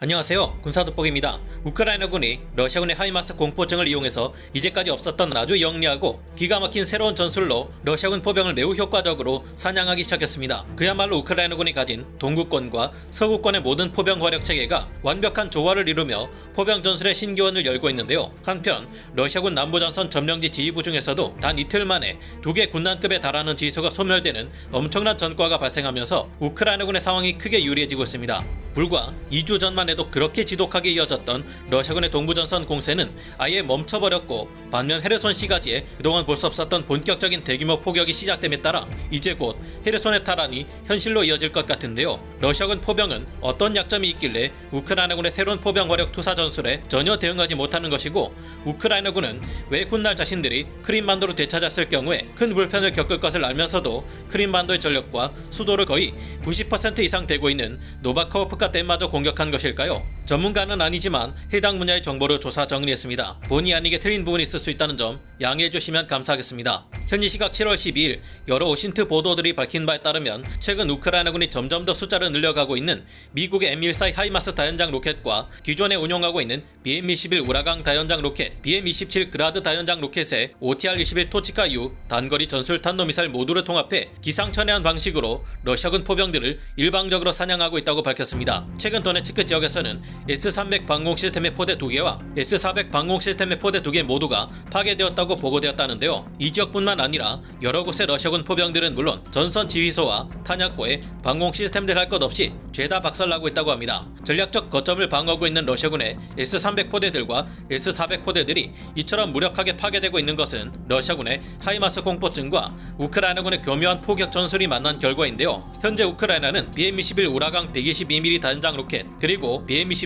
안녕하세요. 군사돋보기입니다. 우크라이나군이 러시아군의 하이마스 공포증을 이용해서 이제까지 없었던 아주 영리하고 기가 막힌 새로운 전술로 러시아군 포병을 매우 효과적으로 사냥하기 시작했습니다. 그야말로 우크라이나군이 가진 동구권과 서구권의 모든 포병 화력 체계가 완벽한 조화를 이루며 포병 전술의 신기원을 열고 있는데요. 한편 러시아군 남부전선 점령지 지휘부 중에서도 단 이틀 만에 2개 군단급에 달하는 지휘소가 소멸되는 엄청난 전과가 발생하면서 우크라이나군의 상황이 크게 유리해지고 있습니다. 불과 2주 전만 해도 그렇게 지독하게 이어졌던 러시아군의 동부전선 공세는 아예 멈춰버렸고, 반면 헤르손 시가지에 그동안 볼 수 없었던 본격적인 대규모 포격이 시작됨에 따라 이제 곧 헤르손의 탈환이 현실로 이어질 것 같은데요. 러시아군 포병은 어떤 약점이 있길래 우크라이나군의 새로운 포병 화력 투사 전술에 전혀 대응하지 못하는 것이고, 우크라이나군은 왜 훗날 자신들이 크림반도로 되찾았을 경우에 큰 불편을 겪을 것을 알면서도 크림반도의 전력과 수도를 거의 90% 이상 되고 있는 노바카호프카 댐마저 공격한 것일까요? 전문가는 아니지만 해당 분야의 정보를 조사 정리했습니다. 본의 아니게 틀린 부분이 있을 수 있다는 점 양해해 주시면 감사하겠습니다. 현지 시각 7월 12일 여러 오신트 보도들이 밝힌 바에 따르면 최근 우크라이나군이 점점 더 숫자를 늘려가고 있는 미국의 M14 하이마스 다연장 로켓과 기존에 운용하고 있는 BM-21 우라강 다연장 로켓, BM-27 그라드 다연장 로켓의 OTR-21 토치카-U 단거리 전술 탄도미사일 모두를 통합해 기상천외한 방식으로 러시아군 포병들을 일방적으로 사냥하고 있다고 밝혔습니다. 최근 도네츠크 지역에서는 S-300 방공 시스템의 포대 2개와 S-400 방공 시스템의 포대 2개 모두가 파괴되었다고 보고되었다는데요. 이 지역뿐만 아니라 여러 곳의 러시아군 포병들은 물론 전선 지휘소와 탄약고에 방공 시스템들 할 것 없이 죄다 박살나고 있다고 합니다. 전략적 거점을 방어하고 있는 러시아군의 S-300 포대들과 S-400 포대들이 이처럼 무력하게 파괴되고 있는 것은 러시아군의 하이마스 공포증과 우크라이나군의 교묘한 포격 전술이 만난 결과인데요. 현재 우크라이나는 BM-21 우라강 122mm 다연장 로켓, 그리고 BM-27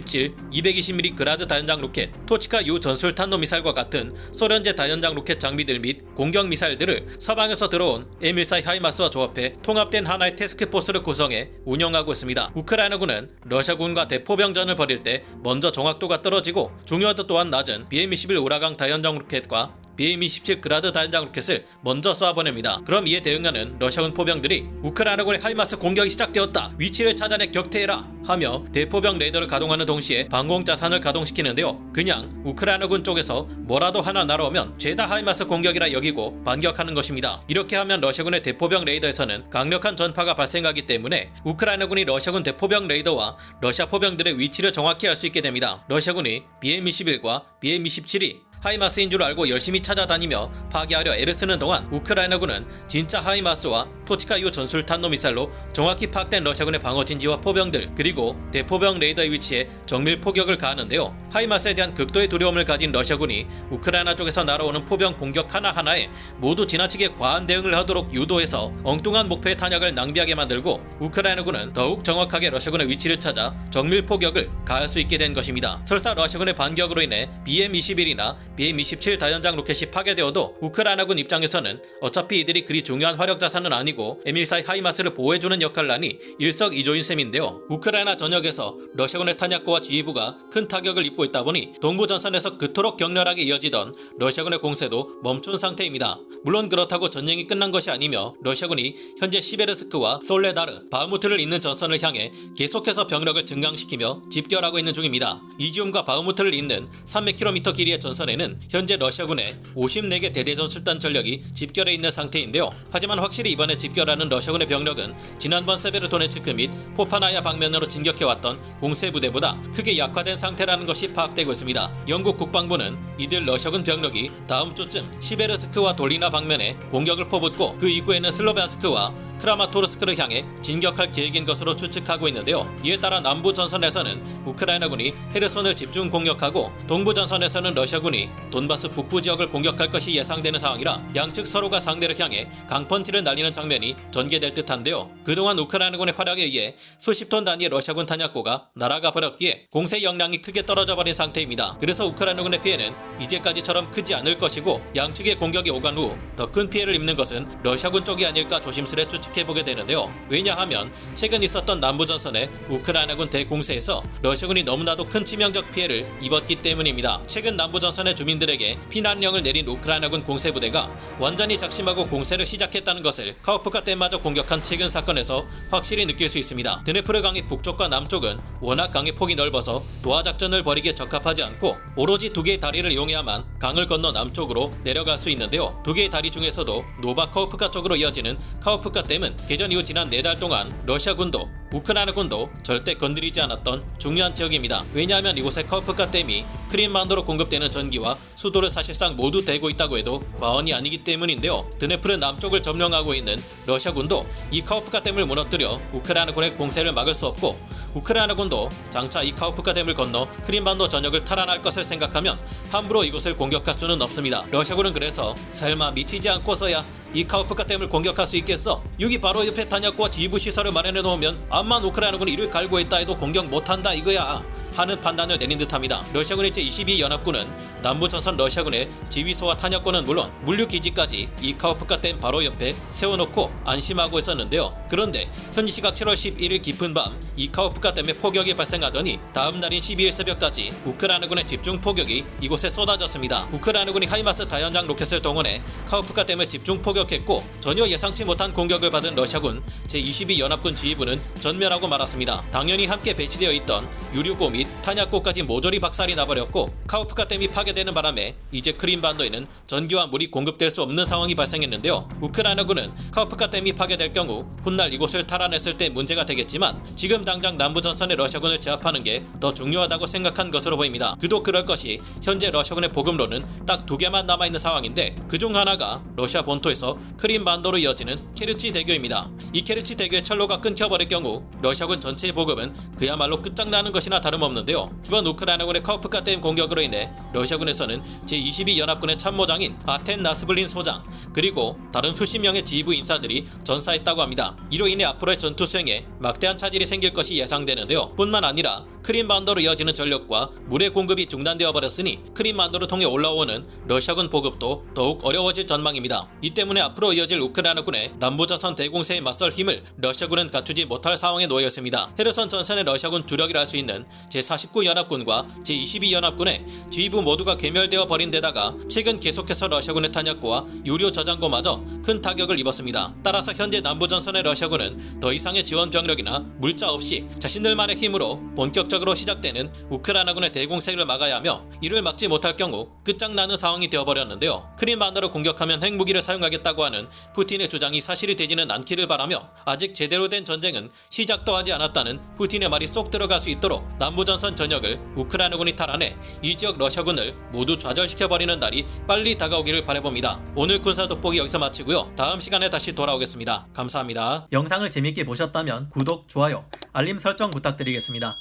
220mm 그라드 다연장 로켓, 토치카-U 전술 탄도미사일과 같은 소련제 다연장 로켓 장비들 및 공격 미사일들을 서방에서 들어온 M14 하이마스와 조합해 통합된 하나의 태스크포스를 구성해 운영하고 있습니다. 우크라이나군은 러시아군과 대포병전을 벌일 때 먼저 정확도가 떨어지고 중요도 또한 낮은 BM-21 우라강 다연장 로켓과 BM-27 그라드 다연장 로켓을 먼저 쏴보냅니다. 그럼 이에 대응하는 러시아군 포병들이 우크라이나군의 하이마스 공격이 시작되었다, 위치를 찾아내 격퇴해라 하며 대포병 레이더를 가동하는 동시에 방공자산을 가동시키는데요. 그냥 우크라이나군 쪽에서 뭐라도 하나 날아오면 죄다 하이마스 공격이라 여기고 반격하는 것입니다. 이렇게 하면 러시아군의 대포병 레이더에서는 강력한 전파가 발생하기 때문에 우크라이나군이 러시아군 대포병 레이더와 러시아 포병들의 위치를 정확히 알 수 있게 됩니다. 러시아군이 BM-21과 BM-27이 하이마스인 줄 알고 열심히 찾아다니며 파괴하려 애를 쓰는 동안 우크라이나군은 진짜 하이마스와 토치카-U 전술 탄도미사일로 정확히 파악된 러시아군의 방어진지와 포병들, 그리고 대포병 레이더의 위치에 정밀 포격을 가하는데요. 하이마스에 대한 극도의 두려움을 가진 러시아군이 우크라이나 쪽에서 날아오는 포병 공격 하나하나에 모두 지나치게 과한 대응을 하도록 유도해서 엉뚱한 목표의 탄약을 낭비하게 만들고, 우크라이나군은 더욱 정확하게 러시아군의 위치를 찾아 정밀 포격을 가할 수 있게 된 것입니다. 설사 러시아군의 반격으로 인해 BM-21이나 BM-27 다연장 로켓이 파괴되어도 우크라이나군 입장에서는 어차피 이들이 그리 중요한 화력 자산은 아니고 M14 하이마스를 보호해주는 역할을 하니 일석이조인 셈인데요. 우크라이나 전역에서 러시아군의 탄약고와 지휘부가 큰 타격을 입고 있다 보니 동부전선에서 그토록 격렬하게 이어지던 러시아군의 공세도 멈춘 상태입니다. 물론 그렇다고 전쟁이 끝난 것이 아니며 러시아군이 현재 시베르스크와 솔레다르, 바흐무트를 잇는 전선을 향해 계속해서 병력을 증강시키며 집결하고 있는 중입니다. 이지움과 바흐무트를 잇는 300km 길이의 전선에는 현재 러시아군의 54개 대대전술단 전력이 집결해 있는 상태인데요. 하지만 확실히 이번에 집결하는 러시아군의 병력은 지난번 세베르도네츠크 및 포파나야 방면으로 진격해왔던 공세부대보다 크게 약화된 상태라는 것이 파악되고 있습니다. 영국 국방부는 이들 러시아군 병력이 다음 주쯤 시베르스크와 돌리나 방면에 공격을 퍼붓고 그 이후에는 슬로비안스크와 크라마토르스크를 향해 진격할 계획인 것으로 추측하고 있는데요. 이에 따라 남부 전선에서는 우크라이나군이 헤르손을 집중 공격하고, 동부 전선에서는 러시아군이 돈바스 북부 지역을 공격할 것이 예상되는 상황이라 양측 서로가 상대를 향해 강펀치를 날리는 장면이 전개될 듯한데요. 그동안 우크라이나군의 활약에 의해 수십 톤 단위의 러시아군 탄약고가 날아가 버렸기에 공세 역량이 크게 떨어져 버린 상태입니다. 그래서 우크라이나군의 피해는 이제까지처럼 크지 않을 것이고, 양측의 공격이 오간 후 더 큰 피해를 입는 것은 러시아군 쪽이 아닐까 조심스레 추측해보게 되는데요. 왜냐하면 최근 있었던 남부전선의 우크라이나군 대공세에서 러시아군이 너무나도 큰 치명적 피해를 입었기 때문입니다. 최근 남부전선의 주민 주민들에게 피난령을 내린 우크라이나군 공세부대가 완전히 작심하고 공세를 시작했다는 것을 카우프카 댐마저 공격한 최근 사건에서 확실히 느낄 수 있습니다. 드네프르 강의 북쪽과 남쪽은 워낙 강의 폭이 넓어서 도하작전을 벌이기에 적합하지 않고 오로지 두 개의 다리를 이용해야만 강을 건너 남쪽으로 내려갈 수 있는데요. 두 개의 다리 중에서도 노바 카우프카 쪽으로 이어지는 카우프카 댐은 개전 이후 지난 4달 동안 러시아군도 우크라이나군도 절대 건드리지 않았던 중요한 지역입니다. 왜냐하면 이곳의 카우프카 댐이 크림반도로 공급되는 전기와 수도를 사실상 모두 대고 있다고 해도 과언이 아니기 때문인데요. 드네프르 남쪽을 점령하고 있는 러시아군도 이 카우프카 댐을 무너뜨려 우크라이나군의 공세를 막을 수 없고, 우크라이나군도 장차 이 카우프카 댐을 건너 크림반도 전역을 탈환할 것을 생각하면 함부로 이곳을 공격할 수는 없습니다. 러시아군은 그래서 설마 미치지 않고서야 이 카우프카 댐을 공격할 수 있겠어? 여기 바로 옆에 탄약고와 지휘부 시설을 마련해 놓으면 암만 우크라이나군이 이를 갈고 있다 해도 공격 못한다 이거야 하는 판단을 내린 듯합니다. 러시아군의 제22연합군은 남부전선 러시아군의 지휘소와 탄약고는 물론 물류기지까지 이 카우프카 댐 바로 옆에 세워놓고 안심하고 있었는데요. 그런데 현지 시각 7월 11일 깊은 밤 이 카우프카 댐에 폭격이 발생하더니 다음 날인 12일 새벽까지 우크라이나군의 집중 폭격이 이곳에 쏟아졌습니다. 우크라이나군이 하이마스 다연장 로켓을 동원해 카우프카 댐을 집중 폭격했고, 전혀 예상치 못한 공격을 받은 러시아군 제22연합군 지휘부는 전멸하고 말았습니다. 당연히 함께 배치되어 있던 유류고 및 탄약고까지 모조리 박살이 나버렸고, 카우프카 댐이 파괴되는 바람에 이제 크림반도에는 전기와 물이 공급될 수 없는 상황이 발생했는데요. 우크라이나군은 카우프카 댐이 파괴될 경우 훗날 이곳을 탈환했을 때 문제가 되겠지만 지금 당장 남부전선의 러시아군을 제압하는 게 더 중요하다고 생각한 것으로 보입니다. 그도 그럴 것이 현재 러시아군의 보급로는 딱 2개만 남아있는 상황인데 그중 하나가 러시아 본토에서 크림반도로 이어지는 케르치 대교입니다. 이 케르치 대교의 철로가 끊겨버릴 경우 러시아군 전체의 보급은 그야말로 끝장나는 것이나 다름없는데요. 이번 우크라이나군의 카우프카 댐 공격으로 인해 러시아군에서는 제22연합군의 참모장인 아텐 나스블린 소장 그리고 다른 수십 명의 지휘부 인사들이 전사했다고 합니다. 이로 인해 앞으로의 전투 수행에 막대한 차질이 생길 것이 예상되는데요. 뿐만 아니라 크림반도로 이어지는 전력과 물의 공급이 중단되어 버렸으니 크림반도를 통해 올라오는 러시아군 보급도 더욱 어려워질 전망입니다. 이 때문에 앞으로 이어질 우크라이나군의 남부전선 대공세에 맞설 힘을 러시아군은 갖추지 못할 상황에 놓여 있습니다. 헤르손 전선의 러시아군 주력이라 할 수 있는 제49연합군과 제22연합군의 지휘부 모두가 괴멸되어 버린 데다가 최근 계속해서 러시아군의 탄약고와 유료 저장고마저 큰 타격을 입었습니다. 따라서 현재 남부전선의 러시아군은 더 이상의 지원 병력이나 물자 없이 자신들만의 힘으로 본격적으로 시작되는 우크라이나군의 대공세를 막아야 하며, 이를 막지 못할 경우 끝장나는 상황이 되어버렸는데요. 크림반도를 공격하면 핵무기를 사용하겠다고 하는 푸틴의 주장이 사실이 되지는 않기를 바라며, 아직 제대로 된 전쟁은 시작도 하지 않았다는 푸틴의 말이 쏙 들어갈 수 있도록 남부전선 전역을 우크라이나군이 탈환해 이 지역 러시아군을 모두 좌절시켜버리는 날이 빨리 다가오기를 바라봅니다. 오늘 군사 돋보기 여기서 마치고요. 다음 시간에 다시 돌아오겠습니다. 감사합니다. 영상을 재밌게 보셨다면 구독, 좋아요, 알림 설정 부탁드리겠습니다.